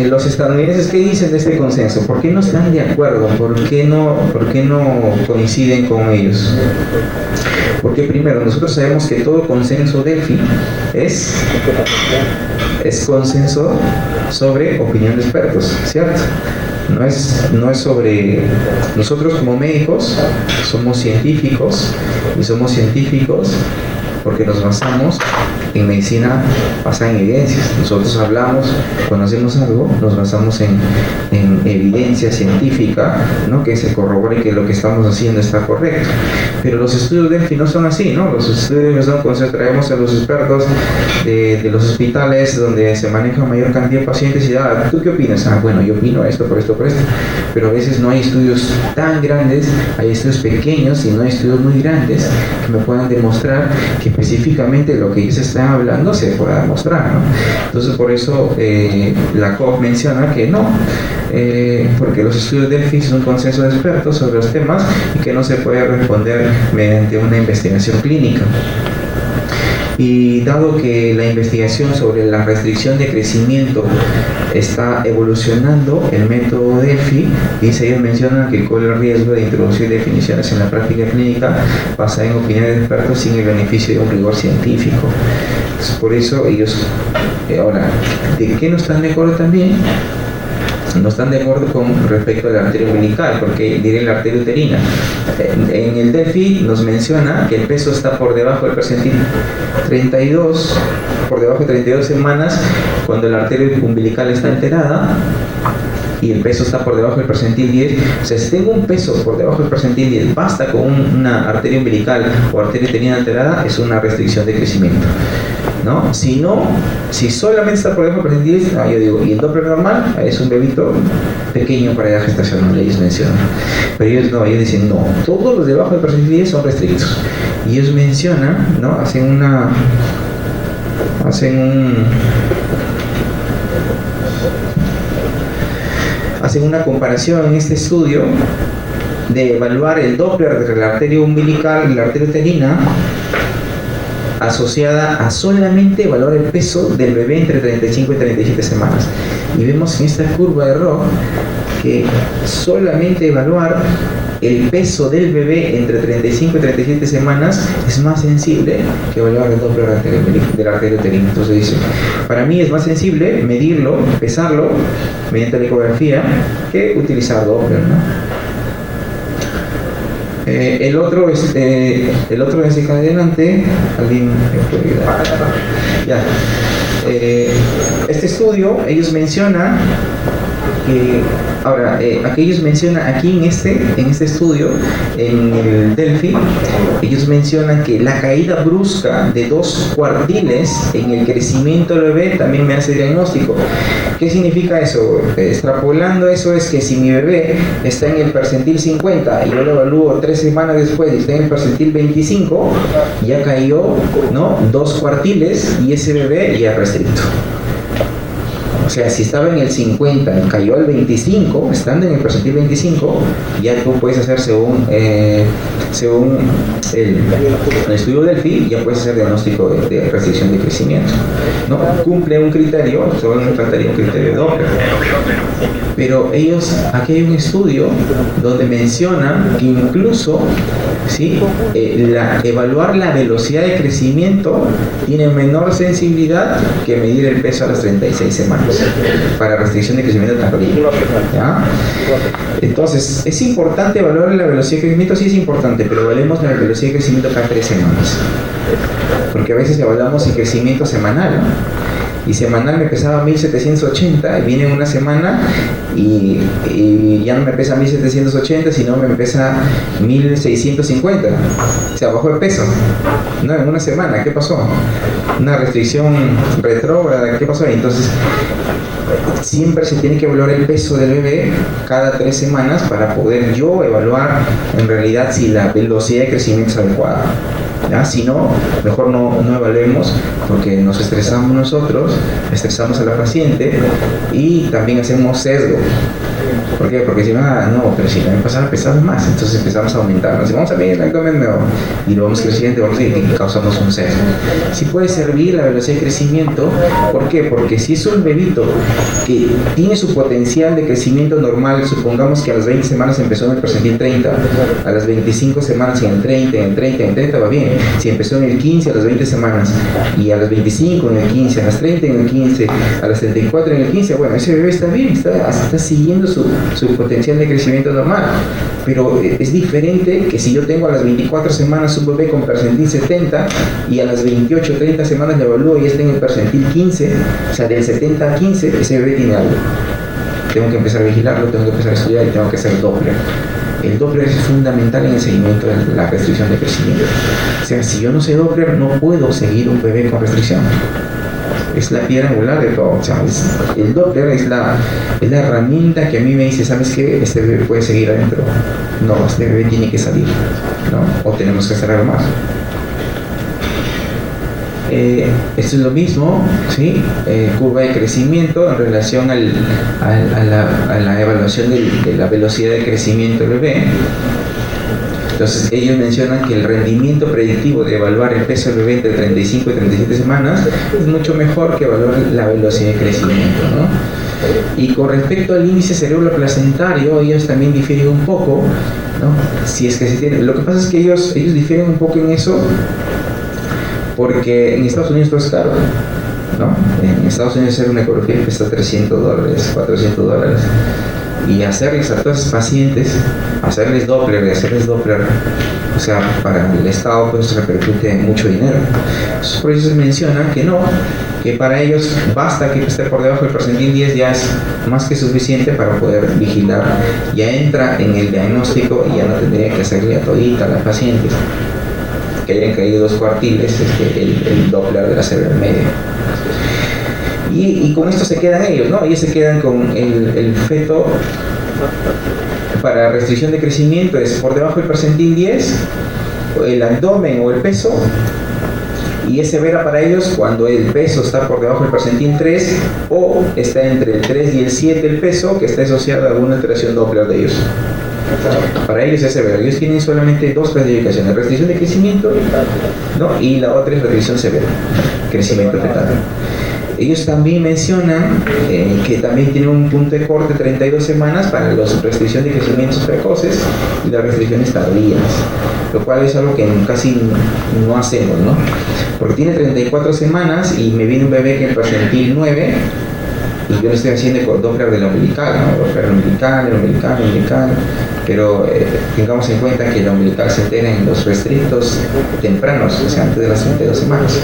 los estadounidenses, ¿qué dicen de este consenso? ¿Por qué no están de acuerdo? ¿Por qué no coinciden con ellos? Porque primero, nosotros sabemos que todo consenso Delphi es consenso sobre opinión de expertos, ¿cierto? No es sobre... Nosotros como médicos somos científicos, y somos científicos porque nos basamos en medicina basada en evidencias. Nosotros hablamos, cuando hacemos algo, nos basamos en evidencia científica, ¿no? Que se corrobore que lo que estamos haciendo está correcto. Pero los estudios Delphi no son así, ¿no? Los estudios son cuando traemos a los expertos de los hospitales donde se maneja mayor cantidad de pacientes y ¿tú qué opinas? Bueno, yo opino esto, por esto. Pero a veces no hay estudios tan grandes, hay estudios pequeños y no hay estudios muy grandes que me puedan demostrar que específicamente lo que ellos están hablando se pueda demostrar, ¿no? Entonces por eso la COP menciona que no, porque los estudios Delphi son un consenso de expertos sobre los temas y que no se puede responder mediante una investigación clínica. Y dado que la investigación sobre la restricción de crecimiento está evolucionando, el método Delphi, dice, ellos mencionan que corre el riesgo de introducir definiciones en la práctica clínica basadas en opiniones de expertos sin el beneficio de un rigor científico. Entonces, por eso ellos, ahora, ¿de qué no están de acuerdo también? No están de acuerdo con respecto a la arteria umbilical, porque diré la arteria uterina. En el Delphi nos menciona que el peso está por debajo del percentil 32, por debajo de 32 semanas cuando la arteria umbilical está alterada, y el peso está por debajo del percentil 10. O sea, si tengo un peso por debajo del percentil 10, basta con una arteria umbilical o arteria uterina alterada, es una restricción de crecimiento, ¿no? Si solamente está por debajo del percentil 10, yo digo, y el Doppler normal es un bebito pequeño para edad gestacional, ellos mencionan. Pero ellos no, ellos dicen, no, todos los debajo del percentil 10 son restrictos. Y ellos mencionan, ¿no? Hacen una comparación en este estudio de evaluar el Doppler de la arteria umbilical y la arteria uterina asociada a solamente evaluar el peso del bebé entre 35 y 37 semanas. Y vemos en esta curva de Rho que solamente evaluar el peso del bebé entre 35 y 37 semanas es más sensible que evaluar el Doppler de la arteria uterina. Entonces dice, para mí es más sensible medirlo, pesarlo mediante la ecografía que utilizar Doppler, ¿no? El otro desencadenante, alguien me puede ayudar. Ya. Este estudio, ellos mencionan que, ahora, aquellos mencionan aquí en este estudio, en el Delphi, ellos mencionan que la caída brusca de 2 cuartiles en el crecimiento del bebé también me hace diagnóstico. ¿Qué significa eso? Extrapolando eso es que si mi bebé está en el percentil 50 y yo lo evalúo 3 semanas después y está en el percentil 25, ya cayó, ¿no?, 2 cuartiles y ese bebé ya es restricto. O sea, si estaba en el 50 y cayó al 25, estando en el percentil 25, ya tú puedes hacer según el estudio Delphi, ya puedes hacer diagnóstico de restricción de crecimiento, ¿no? Cumple un criterio, solo me faltaría un criterio de Doppler. Pero aquí hay un estudio donde mencionan que incluso, ¿sí?, evaluar la velocidad de crecimiento tiene menor sensibilidad que medir el peso a las 36 semanas para restricción de crecimiento tardío, ¿ya? Entonces, ¿es importante evaluar la velocidad de crecimiento? Sí, es importante, pero evaluemos la velocidad de crecimiento cada 3 semanas, porque a veces evaluamos el crecimiento semanal, ¿no? Y semanal me pesaba 1780 y viene una semana y ya no me pesa 1780, sino me pesa 1650. O sea, bajó de peso, ¿no? En una semana, ¿qué pasó? Una restricción retrógrada, ¿qué pasó ahí? Entonces, siempre se tiene que evaluar el peso del bebé cada 3 semanas para poder yo evaluar en realidad si la velocidad de crecimiento es adecuada, ¿ya? Si no, mejor no evaluemos, porque nos estresamos nosotros, estresamos a la paciente y también hacemos sesgo. ¿Por qué? Porque si no, pero si también pasaba pesado más, entonces empezamos a aumentar. Si vamos a medir el abdomen y lo vamos creciendo, y causamos un sesgo. Si puede servir la velocidad de crecimiento, ¿por qué? Porque si es un bebito que tiene su potencial de crecimiento normal, supongamos que a las 20 semanas empezó en el percentil 30, a las 25 semanas en el 30 va bien. Si empezó en el 15 a las 20 semanas y a las 25 en el 15, a las 30 en el 15, a las 34 en el 15, bueno, ese bebé está bien, está siguiendo su potencial de crecimiento normal. Pero es diferente que si yo tengo a las 24 semanas un bebé con percentil 70 y a las 28 30 semanas le evalúo y está en el percentil 15, o sea, del 70 a 15, ese bebé tiene algo. Tengo que empezar a vigilarlo, tengo que empezar a estudiar y tengo que hacer Doppler. El Doppler es fundamental en el seguimiento de la restricción de crecimiento. O sea, si yo no sé Doppler, no puedo seguir un bebé con restricción. Es la piedra angular de todo. O sea, el Doppler es la herramienta que a mí me dice, ¿sabes qué? Este bebé puede seguir adentro. No, este bebé tiene que salir, ¿no? O tenemos que hacer algo más. Esto es lo mismo, ¿sí? Curva de crecimiento en relación a la evaluación de la velocidad de crecimiento del bebé. Entonces ellos mencionan que el rendimiento predictivo de evaluar el peso del bebé entre 35 y 37 semanas es mucho mejor que evaluar la velocidad de crecimiento, ¿no? Y con respecto al índice cerebroplacentario, ellos también difieren un poco, ¿no? Si es que se tiene, lo que pasa es que ellos difieren un poco en eso, porque en Estados Unidos todo es caro, ¿no? En Estados Unidos hacer una ecografía cuesta $300, $400, y hacerles a todos esos pacientes, hacerles Doppler, o sea, para el Estado pues repercute mucho dinero. Entonces, por eso se menciona que no, que para ellos basta que esté por debajo del percentil 10, ya es más que suficiente para poder vigilar, ya entra en el diagnóstico y ya no tendría que hacerle a todita a las pacientes que hayan caído 2 cuartiles el Doppler de la cerebral media. Y con esto se quedan ellos, ¿no? Ellos se quedan con el feto para restricción de crecimiento, es por debajo del percentil 10, el abdomen o el peso, y ese vera para ellos cuando el peso está por debajo del percentil 3 o está entre el 3 y el 7 el peso, que está asociado a alguna alteración Doppler de ellos. Para ellos es severo. Ellos tienen solamente 2 clasificaciones: restricción de crecimiento, ¿no? Y la otra es restricción severa, crecimiento fetal. Ellos también mencionan que también tienen un punto de corte 32 semanas para la restricción de crecimientos precoces y las restricciones tardías, lo cual es algo que casi no hacemos, ¿no? Porque tiene 34 semanas y me viene un bebé que en percentil 9 y yo lo estoy haciendo con Doppler de la umbilical, ¿no? Doppler umbilical, pero tengamos en cuenta que la umbilical se entera en los restrictos tempranos, o sea, antes de las 32 semanas.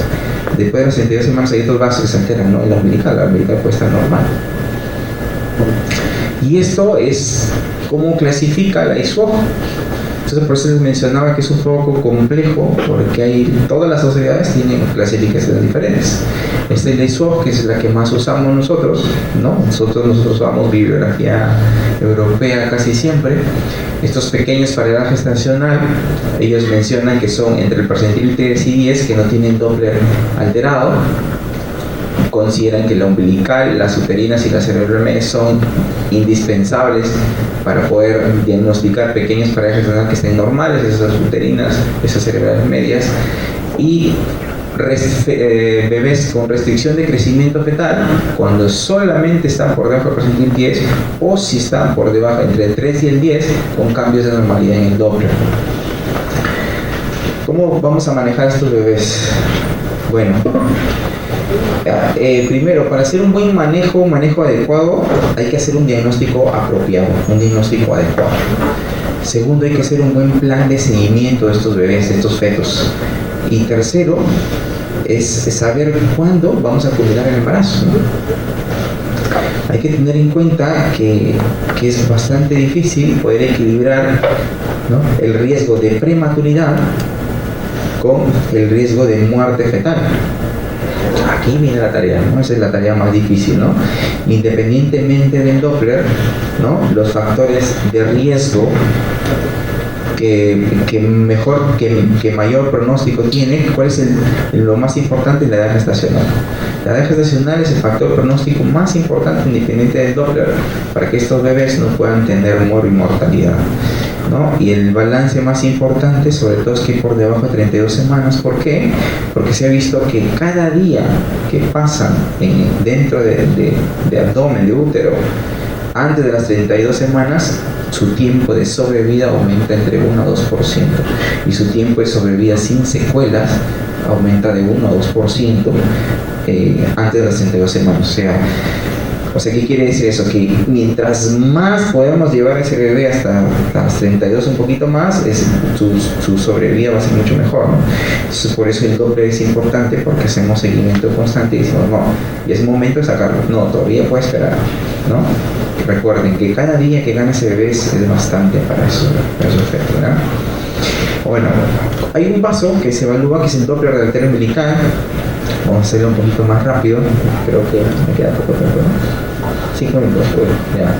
Después de las 32 semanas hay otros vasos que se enteran, ¿no? En la umbilical puede estar normal. Y esto es cómo clasifica la ISUOG. Entonces por eso les mencionaba que es un poco complejo, porque todas las sociedades tienen clasificaciones diferentes. Esta es la ISUOG, que es la que más usamos nosotros, ¿no? Nosotros usamos bibliografía europea casi siempre. Estos pequeños para edad gestacional, ellos mencionan que son entre el percentil 3 y 10 que no tienen Doppler alterado. Consideran que la umbilical, las uterinas y las cerebral son indispensables para poder diagnosticar pequeñas parejas gestacionales que estén normales, esas uterinas, esas cerebrales medias, y bebés con restricción de crecimiento fetal cuando solamente están por debajo del percentil 10 o si están por debajo entre el 3 y el 10 con cambios de normalidad en el Doppler. ¿Cómo vamos a manejar estos bebés? Bueno, primero, para hacer un buen manejo adecuado, hay que hacer un diagnóstico apropiado, un diagnóstico adecuado. Segundo, hay que hacer un buen plan de seguimiento de estos bebés, de estos fetos. Y tercero, es saber cuándo vamos a culminar el embarazo, ¿no? Hay que tener en cuenta que es bastante difícil poder equilibrar, ¿no?, el riesgo de prematuridad con el riesgo de muerte fetal. Aquí viene la tarea, ¿no? Esa es la tarea más difícil, ¿no? Independientemente del Doppler, ¿no?, los factores de riesgo que mayor pronóstico tiene, ¿cuál es lo más importante? La edad gestacional. La edad gestacional es el factor pronóstico más importante independiente del Doppler para que estos bebés no puedan tener mortalidad, ¿no? Y el balance más importante sobre todo es que por debajo de 32 semanas. ¿Por qué? Porque se ha visto que cada día que pasan dentro de abdomen, de útero, antes de las 32 semanas, su tiempo de sobrevida aumenta entre 1 a 2%, y su tiempo de sobrevida sin secuelas aumenta de 1 a 2% antes de las 32 semanas. O sea, O sea, ¿qué quiere decir eso? Que mientras más podemos llevar a ese bebé hasta las 32 un poquito más, su sobrevida va a ser mucho mejor, ¿no? Entonces, por eso el Doppler es importante, porque hacemos seguimiento constante y decimos, no, y es momento de sacarlo. No, todavía puede esperar, ¿no? Recuerden que cada día que gana ese bebé es bastante para su efecto, ¿verdad? Bueno, hay un paso que se evalúa, que es el Doppler del arteria umbilical. Vamos a hacerlo un poquito más rápido, creo que me queda poco tiempo, ¿no? 5 minutos, ya.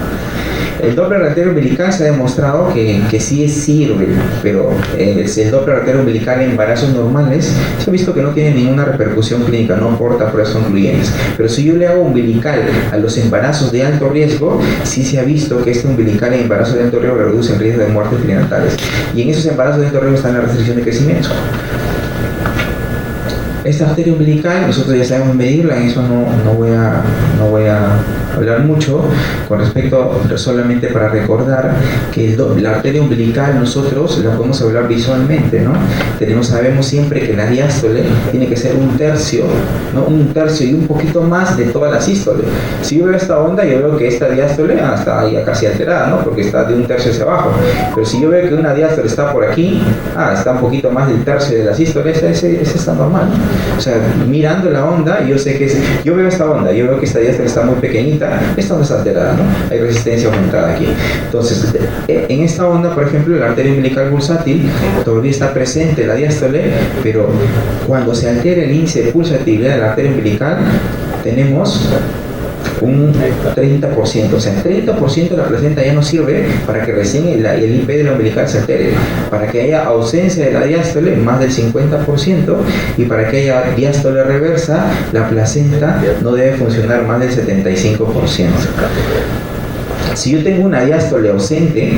El Doppler arteria umbilical se ha demostrado que sí sirve, pero el Doppler arteria umbilical en embarazos normales se ha visto que no tiene ninguna repercusión clínica, no aporta pruebas concluyentes. Pero si yo le hago umbilical a los embarazos de alto riesgo, sí se ha visto que este umbilical en embarazos de alto riesgo reduce el riesgo de muertes perinatales. Y en esos embarazos de alto riesgo está la restricción de crecimiento. Esta arteria umbilical, nosotros ya sabemos medirla, en eso no voy a hablar mucho con respecto, solamente para recordar que la arteria umbilical nosotros la podemos hablar visualmente, ¿no? Sabemos siempre que la diástole tiene que ser un tercio, ¿no? Un tercio y un poquito más de toda la sístole. Si yo veo esta onda, yo veo que esta diástole está ya casi alterada, ¿no? Porque está de un tercio hacia abajo. Pero si yo veo que una diástole está por aquí, está un poquito más del tercio de la sístole, ese está normal, ¿no? O sea, mirando la onda, yo sé que yo veo esta onda, yo veo que esta diástole está muy pequeñita, esta onda está alterada, ¿no? Hay resistencia aumentada aquí. Entonces, en esta onda, por ejemplo, la arteria umbilical bursátil todavía está presente la diástole, pero cuando se altera el índice de pulsatividad de la arteria umbilical, tenemos un 30%, o sea, 30% de la placenta ya no sirve para que recién el IP de la umbilical se altere. Para que haya ausencia de la diástole, más del 50%, y para que haya diástole reversa, la placenta no debe funcionar más del 75%. Si yo tengo una diástole ausente,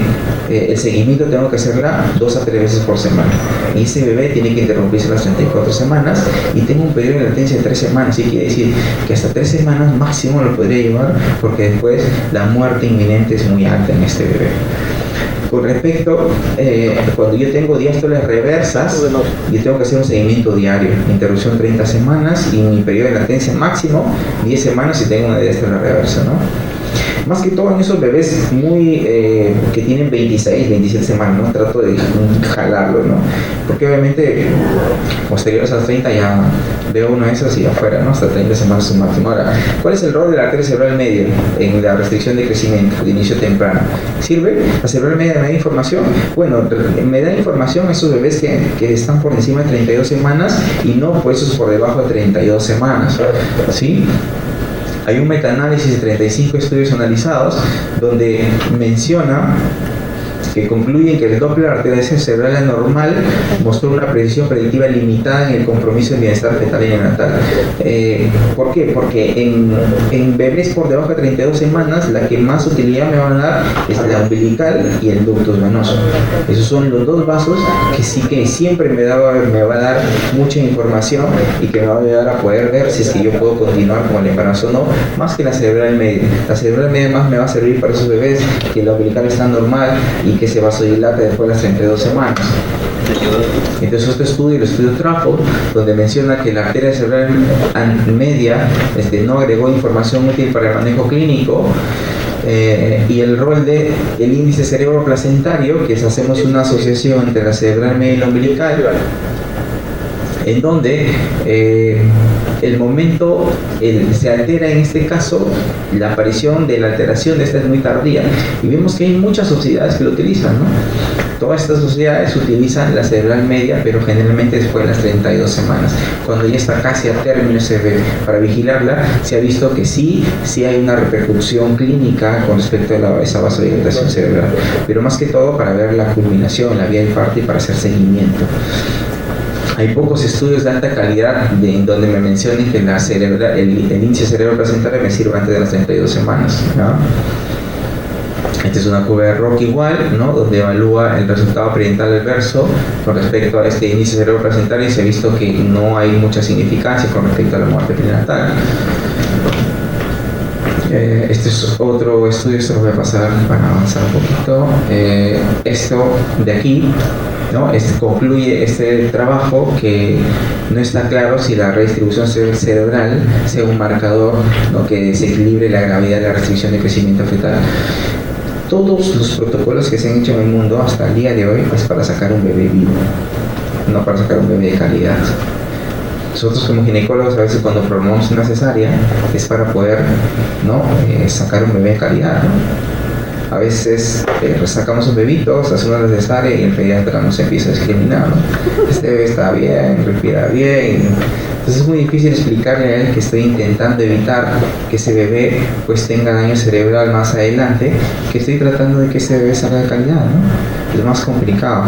el seguimiento tengo que hacerla 2 a 3 veces por semana. Y ese bebé tiene que interrumpirse las 34 semanas y tengo un periodo de latencia de 3 semanas. Y quiere decir que hasta 3 semanas máximo lo podría llevar, porque después la muerte inminente es muy alta en este bebé. Con respecto, cuando yo tengo diástoles reversas, yo tengo que hacer un seguimiento diario, interrupción 30 semanas y mi periodo de latencia máximo 10 semanas si tengo una diástole reversa, ¿no? Más que todo en esos bebés que tienen 26, 27 semanas, ¿no? Trato de jalarlo, ¿no? Porque obviamente posteriores a las 30 ya veo uno de esos y afuera, ¿no? Hasta 30 semanas su máximo. Ahora, ¿cuál es el rol de la arteria cerebral media en la restricción de crecimiento de inicio temprano? ¿Sirve? ¿La cerebral media me da información? Bueno, me da información a esos bebés que están por encima de 32 semanas y no pues esos por debajo de 32 semanas, ¿sí? Hay un metaanálisis de 35 estudios analizados donde menciona que concluyen que el Doppler arterial cerebral anormal mostró una precisión predictiva limitada en el compromiso de bienestar fetal y neonatal. ¿Por qué? Porque en bebés por debajo de 32 semanas la que más utilidad me va a dar es la umbilical y el ductus venoso. Esos son los dos vasos que sí que siempre me va a dar mucha información y que me va a ayudar a poder ver si es que yo puedo continuar con el embarazo o no, más que la cerebral media. La cerebral media más me va a servir para esos bebés que la umbilical está normal y que se vasodilata después de las 32 semanas. Entonces este estudio, el estudio Trafford, donde menciona que la arteria cerebral media no agregó información útil para el manejo clínico, y el rol del índice cerebroplacentario, que es hacemos una asociación entre la cerebral media y la umbilical, en donde el momento se altera, en este caso la aparición de la alteración de esta es muy tardía, y vemos que hay muchas sociedades que lo utilizan, ¿no? Todas estas sociedades utilizan la cerebral media, pero generalmente después de las 32 semanas, cuando ya está casi a término ese bebé. Para vigilarla se ha visto que sí hay una repercusión clínica con respecto a esa vasodilatación cerebral, pero más que todo para ver la culminación, la vía del parto y para hacer seguimiento. Hay pocos estudios de alta calidad en donde me mencionen que el índice cerebroplacentario me sirve antes de las 32 semanas, ¿no? Esta es una curva de ROC igual, ¿no? Donde evalúa el resultado perinatal adverso con respecto a este índice cerebroplacentario y se ha visto que no hay mucha significancia con respecto a la muerte perinatal. Este es otro estudio, esto lo voy a pasar para avanzar un poquito. Esto de aquí ¿no? Concluye este trabajo que no está claro si la redistribución cerebral sea un marcador, ¿no?, que desequilibre la gravedad de la restricción de crecimiento fetal. Todos los protocolos que se han hecho en el mundo hasta el día de hoy es para sacar un bebé vivo, no para sacar un bebé de calidad. Nosotros como ginecólogos a veces cuando programamos una cesárea es para poder, ¿no?, sacar un bebé de calidad, ¿no? A veces sacamos un bebito, se hace una cesárea y el pediatra nos empieza a discriminar, ¿no? Este bebé está bien, respira bien. Entonces es muy difícil explicarle a él que estoy intentando evitar que ese bebé pues tenga daño cerebral más adelante, que estoy tratando de que ese bebé salga de calidad, ¿no? Es más complicado.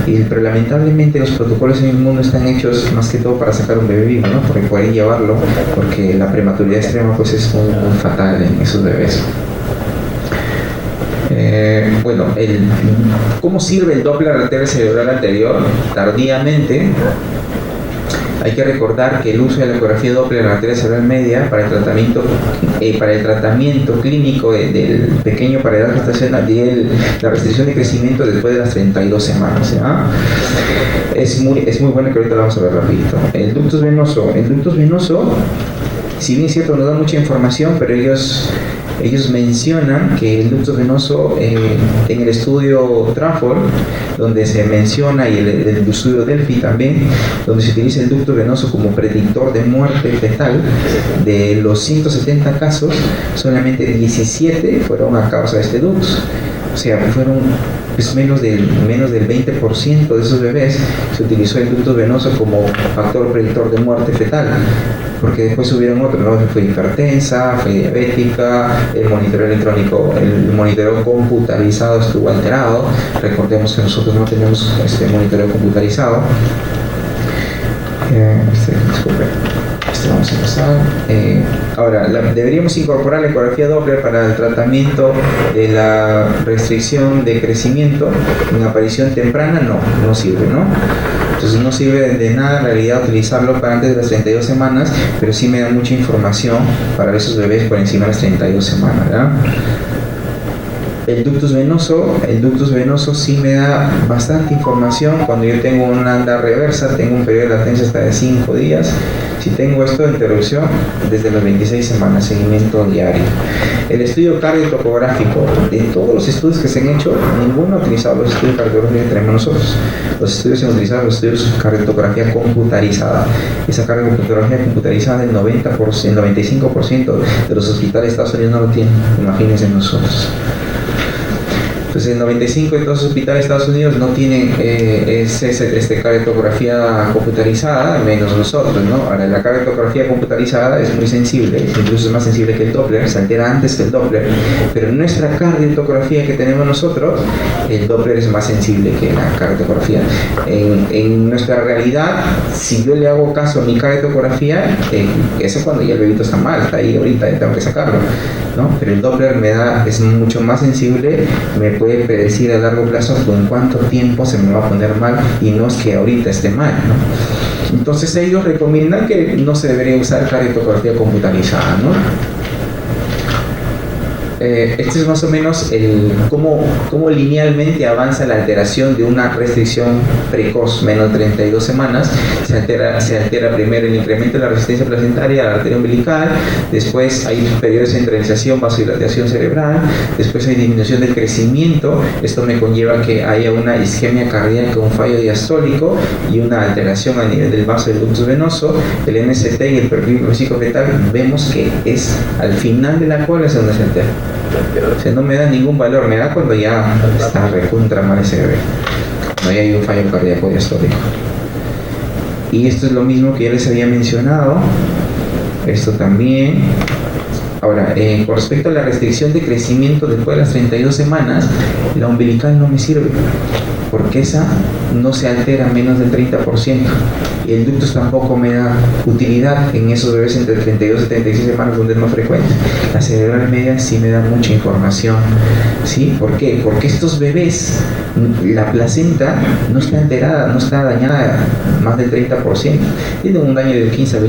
Pero lamentablemente los protocolos en el mundo están hechos más que todo para sacar un bebé vivo, ¿no? Porque poder llevarlo, porque la prematuridad extrema pues es muy, muy fatal en esos bebés. Bueno, ¿cómo sirve el Doppler arterial cerebral anterior? Tardíamente, hay que recordar que el uso de la ecografía Doppler arterial cerebral media para el tratamiento clínico del pequeño para edad gestacional, de la restricción de crecimiento después de las 32 semanas, ¿ya? Es muy bueno, que ahorita lo vamos a ver rapidito. El ductus venoso, si bien es cierto, nos da mucha información, pero ellos mencionan que el ductus venoso, en el estudio Trafford, donde se menciona, y el estudio Delphi también, donde se utiliza el ductus venoso como predictor de muerte fetal, de los 170 casos, solamente 17 fueron a causa de este ductus. O sea, fueron pues menos del 20% de esos bebés se utilizó el ductus venoso como factor predictor de muerte fetal, porque después hubieron otros, ¿no? Fue hipertensa, fue diabética, el monitoreo electrónico, el monitoreo computarizado estuvo alterado. Recordemos que nosotros no tenemos monitoreo computarizado. Disculpe. Vamos a empezar. Ahora, deberíamos incorporar la ecografía Doppler para el tratamiento de la restricción de crecimiento en aparición temprana. No sirve, ¿no? Entonces no sirve de nada en realidad utilizarlo para antes de las 32 semanas, pero sí me da mucha información para esos bebés por encima de las 32 semanas, ¿verdad? El ductus venoso sí me da bastante información cuando yo tengo una anda reversa, tengo un periodo de latencia hasta de 5 días. Si tengo esto de interrupción, desde las 26 semanas, seguimiento diario. El estudio cardiotocográfico, de todos los estudios que se han hecho, ninguno ha utilizado los estudios cardiológicos que tenemos nosotros. Los estudios se han utilizado los estudios de cardiotografía computarizada. Esa cardiotografía computarizada, el 95% de los hospitales de Estados Unidos no lo tienen. Imagínense nosotros. Entonces el 95% de todos los hospitales de Estados Unidos no tienen cardiotografía computarizada, menos nosotros, ¿no? Ahora, la cardiotografía computarizada es muy sensible, incluso es más sensible que el Doppler, se altera antes que el Doppler, pero en nuestra cardiotografía que tenemos nosotros, el Doppler es más sensible que la cardiotografía. En nuestra realidad, si yo le hago caso a mi cardiotografía, eso es cuando ya el bebito está mal, está ahí ahorita, tengo que sacarlo, ¿no? Pero el Doppler es mucho más sensible, me puede predecir a largo plazo en cuánto tiempo se me va a poner mal, y no es que ahorita esté mal, ¿no? Entonces ellos recomiendan que no se debería usar cardiotografía computarizada, ¿no? Este es más o menos cómo linealmente avanza la alteración de una restricción precoz menos de 32 semanas. Se altera primero el incremento de la resistencia placentaria a la arteria umbilical, después hay periodos de centralización, vasodilatación cerebral, después hay disminución del crecimiento. Esto me conlleva que haya una isquemia cardíaca, un fallo diastólico y una alteración a nivel del vaso del ductus venoso. El MST y el perfil psicofetal vemos que es al final de la cola es donde se altera. O sea, no me da ningún valor, me da cuando ya está recontra mal ese bebé, cuando ya hay un fallo cardíaco diastólico. Y esto es lo mismo que ya les había mencionado, esto también. Ahora, con respecto a la restricción de crecimiento después de las 32 semanas, la umbilical no me sirve, porque esa no se altera menos del 30%, y el ductus tampoco me da utilidad en esos bebés entre 32 y 36 semanas donde es más frecuente. La cerebral media sí me da mucha información, ¿sí? ¿Por qué? Porque estos bebés, la placenta no está alterada, no está dañada más del 30%, tienen un daño del 15 a 20%,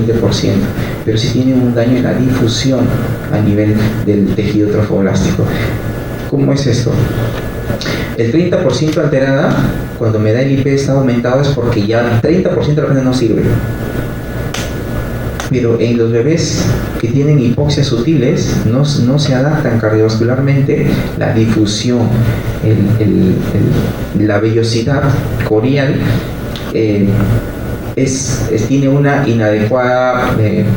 pero sí tienen un daño en la difusión a nivel del tejido trofoblástico. ¿Cómo es esto? El 30% alterada, cuando me da el IP está aumentado, es porque ya 30% de la gente no sirve. Pero en los bebés que tienen hipoxias sutiles no se adaptan cardiovascularmente, la difusión, la vellosidad corial tiene una inadecuada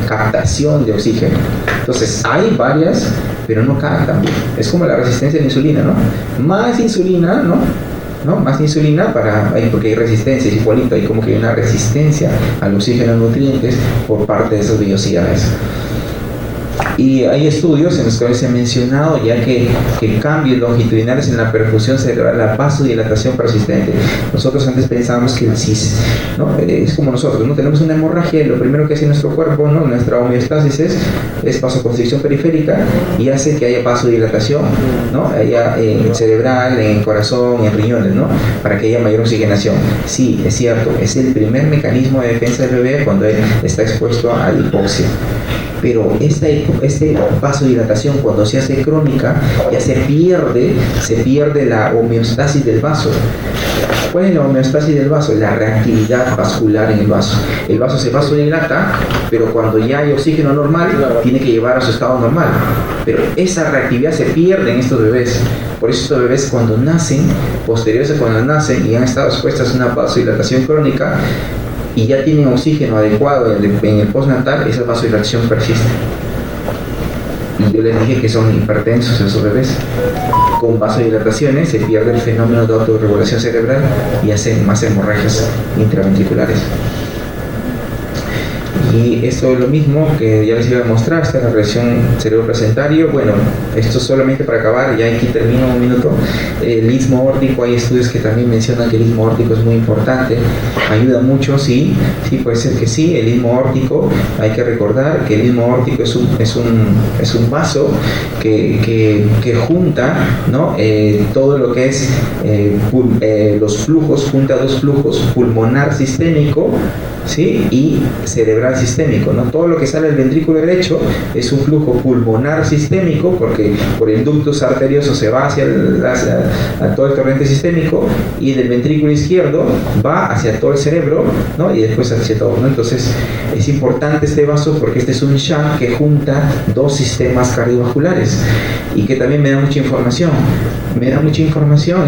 captación de oxígeno. Entonces hay varias, pero no captan bien. Es como la resistencia a la insulina, ¿no? Más insulina, ¿no? Más insulina porque hay resistencia, es igualito, hay como que una resistencia al oxígeno y nutrientes por parte de esas vellosidades. Y hay estudios en los que se ha mencionado ya que cambios longitudinales en la perfusión cerebral, la vasodilatación persistente. Nosotros antes pensábamos que el CIS, ¿no? Es como nosotros, ¿no? Tenemos una hemorragia y lo primero que hace nuestro cuerpo, ¿no? Nuestra homeostasis es vasoconstricción periférica y hace que haya vasodilatación, ¿no? Haya cerebral, en el corazón, en riñones, ¿no? Para que haya mayor oxigenación. Sí, es cierto, es el primer mecanismo de defensa del bebé cuando él está expuesto a la hipoxia. Pero esta vasodilatación, cuando se hace crónica, ya se pierde la homeostasis del vaso. ¿Cuál es la homeostasis del vaso? La reactividad vascular en el vaso. El vaso se vasodilata, pero cuando ya hay oxígeno normal, tiene que llevar a su estado normal. Pero esa reactividad se pierde en estos bebés. Por eso estos bebés cuando nacen, posteriores a cuando nacen y han estado expuestos a una vasodilatación crónica, y ya tienen oxígeno adecuado en el postnatal, esa vasodilatación persiste. Y yo les dije que son hipertensos esos bebés. Con vasodilataciones se pierde el fenómeno de autorregulación cerebral y hacen más hemorragias intraventriculares. Y esto es lo mismo que ya les iba a mostrar, esta es la relación cerebro-placentario. Bueno, esto solamente para acabar, ya aquí termino un minuto. El istmo aórtico, hay estudios que también mencionan que el istmo aórtico es muy importante, ayuda mucho, sí, puede ser que sí. El istmo aórtico, hay que recordar que el istmo aórtico es un vaso que junta, ¿no? Todo lo que es los flujos, junta dos flujos, pulmonar sistémico, ¿sí? Y cerebral sistémico, ¿no? Todo lo que sale del ventrículo derecho es un flujo pulmonar sistémico, porque por el ductus arterioso se va hacia todo el torrente sistémico, y del ventrículo izquierdo va hacia todo el cerebro, ¿no? Y después hacia todo, ¿no? Entonces es importante este vaso porque este es un shunt que junta dos sistemas cardiovasculares y que también me da mucha información.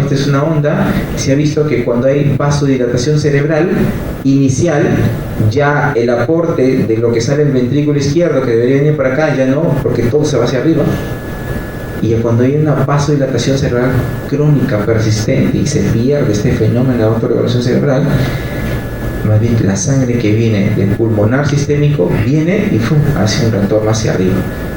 Esta es una onda. Se ha visto que cuando hay vasodilatación cerebral inicial, ya el aporte de lo que sale del ventrículo izquierdo, que debería venir para acá, ya no, porque todo se va hacia arriba. Y cuando hay una vasodilatación cerebral crónica, persistente, y se pierde este fenómeno de autorregulación cerebral, más bien la sangre que viene del pulmonar sistémico viene y hace un retorno hacia arriba.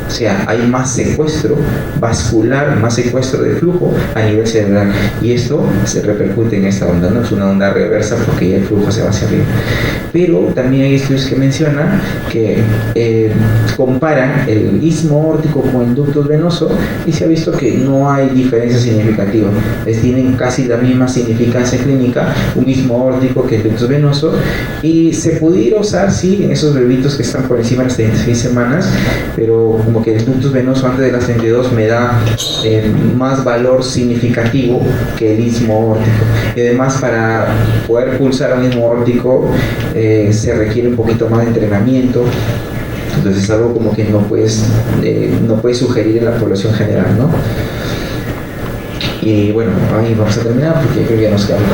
O sea, hay más secuestro vascular, más secuestro de flujo a nivel cerebral. Y esto se repercute en esta onda, ¿no? Es una onda reversa porque ya el flujo se va hacia arriba. Pero también hay estudios que mencionan que comparan el istmo aórtico con el ductus venoso y se ha visto que no hay diferencia significativa. Tienen casi la misma significancia clínica un istmo aórtico que el ductus venoso, y se pudiera usar, sí, en esos bebitos que están por encima de las 36 semanas, pero como que el ductus venoso antes de las 32 me da más valor significativo que el istmo aórtico. Y además, para poder pulsar un istmo aórtico se requiere un poquito más de entrenamiento. Entonces es algo como que no puedes sugerir en la población general, ¿no? Y bueno, ahí vamos a terminar porque creo que ya nos quedamos.